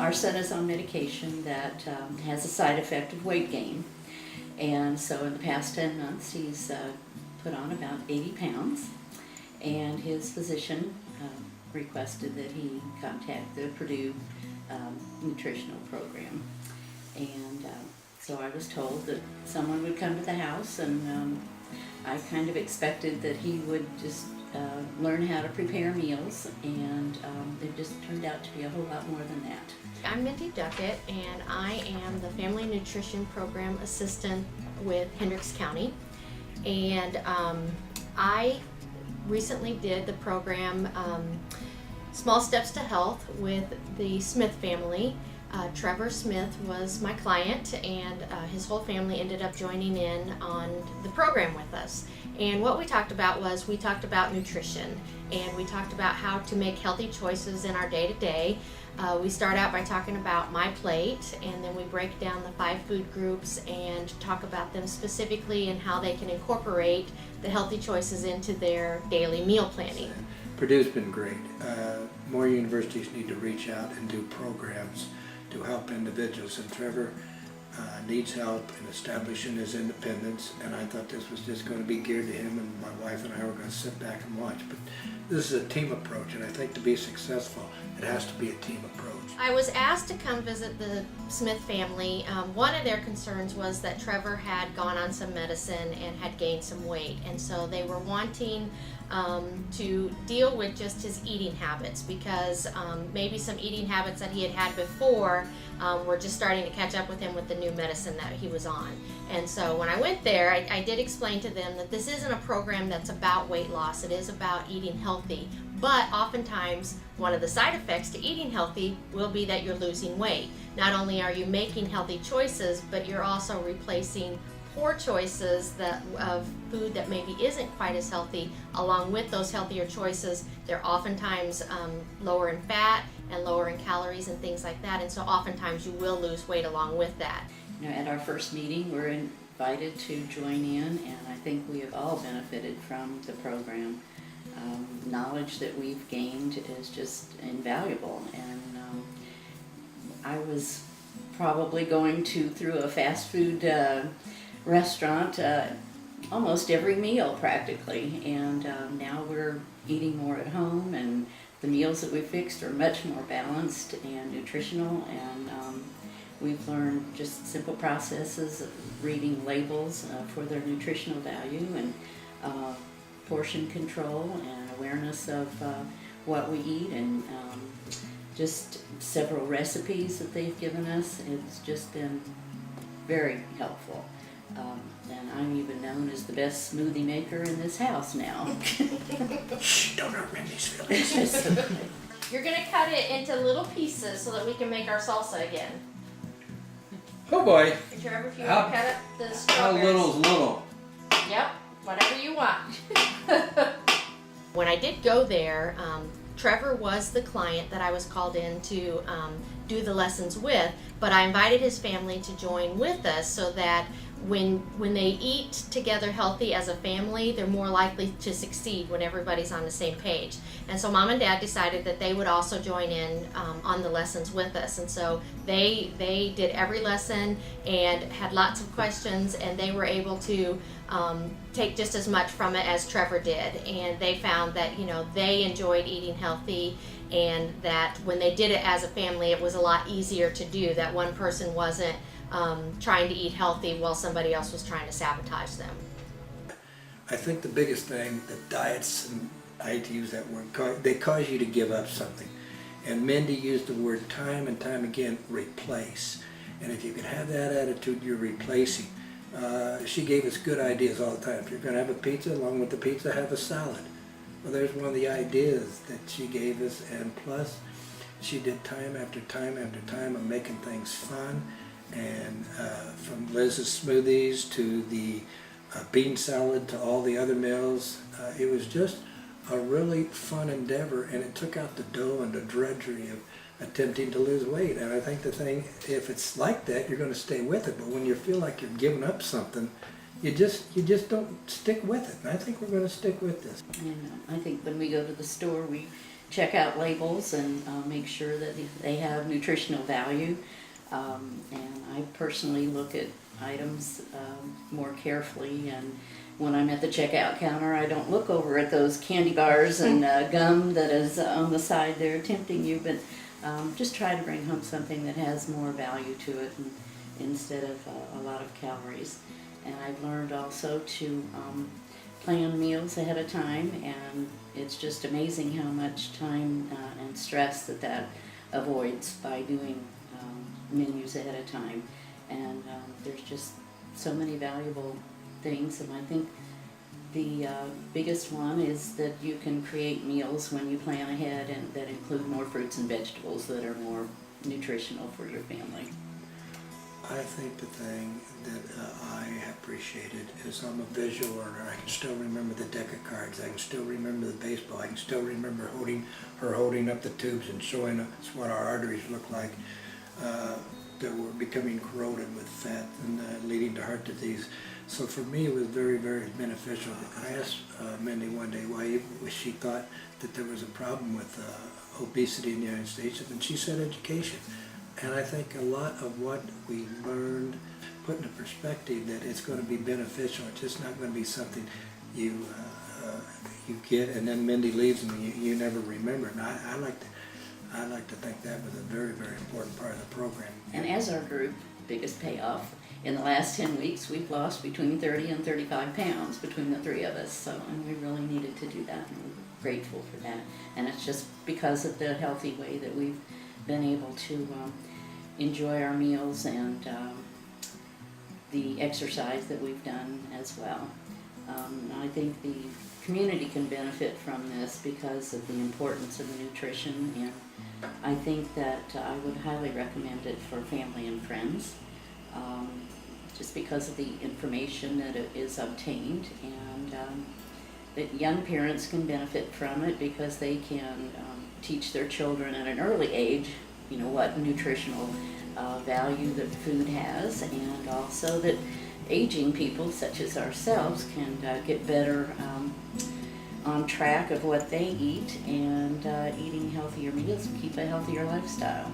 our son is on medication that has a side effect of weight gain. And so in the past 10 months, he's put on about 80 pounds. And his physician requested that he contact the Purdue nutritional program. And so I was told that someone would come to the house, and I kind of expected that he would just learn how to prepare meals, and it just turned out to be a whole lot more than that. I'm Mindy Duckett, and I am the Family Nutrition Program Assistant with Hendricks County. And I recently did the program Small Steps to Health with the Smith family. Trevor Smith was my client, and his whole family ended up joining in on the program with us. And what we talked about nutrition, and we talked about how to make healthy choices in our day-to-day. We start out by talking about my plate, and then we break down the 5 food groups and talk about them specifically and how they can incorporate the healthy choices into their daily meal planning. Purdue's been great. More universities need to reach out and do programs to help individuals, and Trevor needs help in establishing his independence, and I thought this was just going to be geared to him, and my wife and I were going to sit back and watch. But this is a team approach, and I think to be successful, it has to be a team approach. I was asked to come visit the Smith family. One of their concerns was that Trevor had gone on some medicine and had gained some weight, and so they were wanting to deal with just his eating habits, because maybe some eating habits that he had had before were just starting to catch up with him with the new medicine that he was on. And so when I went there, I did explain to them that this isn't a program that's about weight loss. It is about eating healthy. But oftentimes, one of the side effects to eating healthy will be that you're losing weight. Not only are you making healthy choices, but you're also replacing poor choices of food that maybe isn't quite as healthy. Along with those healthier choices, they're oftentimes lower in fat and lower in calories and things like that. And so oftentimes you will lose weight along with that. You know, at our first meeting, we're invited to join in, and I think we have all benefited from the program. Knowledge that we've gained is just invaluable, and I was probably going through a fast food restaurant almost every meal practically, and now we're eating more at home, and the meals that we fixed are much more balanced and nutritional, and we've learned just simple processes of reading labels for their nutritional value, and portion control and awareness of what we eat, and just several recipes that they've given us. It's just been very helpful. And I'm even known as the best smoothie maker in this house now. Shh, don't hurt Mindy's feelings. You're going to cut it into little pieces so that we can make our salsa again. Oh boy. Trevor, if you want to cut up the strawberries. How little is little? Yep, whatever you want. When I did go there, Trevor was the client that I was called in to do the lessons with, but I invited his family to join with us so that when they eat together healthy as a family, they're more likely to succeed when everybody's on the same page. And so Mom and Dad decided that they would also join in on the lessons with us. And so they did every lesson and had lots of questions, and they were able to take just as much from it as Trevor did. And they found that, you know, they enjoyed eating healthy, and that when they did it as a family, it was a lot easier to do, that one person wasn't trying to eat healthy while somebody else was trying to sabotage them. I think the biggest thing that diets, and I hate to use that word, they cause you to give up something. And Mindy used the word time and time again, replace. And if you can have that attitude, you're replacing. She gave us good ideas all the time. If you're going to have a pizza, along with the pizza, have a salad. Well, there's one of the ideas that she gave us, and plus she did time after time after time of making things fun. And from Liz's smoothies to the bean salad to all the other meals, it was just a really fun endeavor, and it took out the dough and the drudgery of attempting to lose weight. And I think the thing, if it's like that, you're going to stay with it. But when you feel like you're giving up something, you just don't stick with it. And I think we're going to stick with this. And I think when we go to the store, we check out labels and make sure that they have nutritional value. And I personally look at items more carefully, and when I'm at the checkout counter, I don't look over at those candy bars and gum that is on the side there tempting you, but just try to bring home something that has more value to it instead of a lot of calories. And I've learned also to plan meals ahead of time, and it's just amazing how much time and stress that avoids by doing menus ahead of time. And there's just so many valuable things, and I think the biggest one is that you can create meals when you plan ahead and that include more fruits and vegetables that are more nutritional for your family. I think the thing that I appreciated is I'm a visual learner. I can still remember the deck of cards. I can still remember the baseball. I can still remember her holding up the tubes and showing us what our arteries look like that were becoming corroded with fat and leading to heart disease. So for me, it was very, very beneficial. I asked Mindy one day why she thought that there was a problem with obesity in the United States, and she said education. And I think a lot of what we learned put into perspective that it's going to be beneficial. It's just not going to be something you get and then Mindy leaves and you never remember. And I like to think that was a very, very important part of the program. And as our group, biggest payoff, in the last 10 weeks, we've lost between 30 and 35 pounds between the three of us. So, and we really needed to do that, and we're grateful for that. And it's just because of the healthy way that we've been able to enjoy our meals and the exercise that we've done as well. I think the community can benefit from this because of the importance of the nutrition, and I think that I would highly recommend it for family and friends, just because of the information that it is obtained, and that young parents can benefit from it because they can teach their children at an early age, you know, what nutritional value that food has, and also that aging people such as ourselves can get better on track of what they eat and eating healthier meals and keep a healthier lifestyle.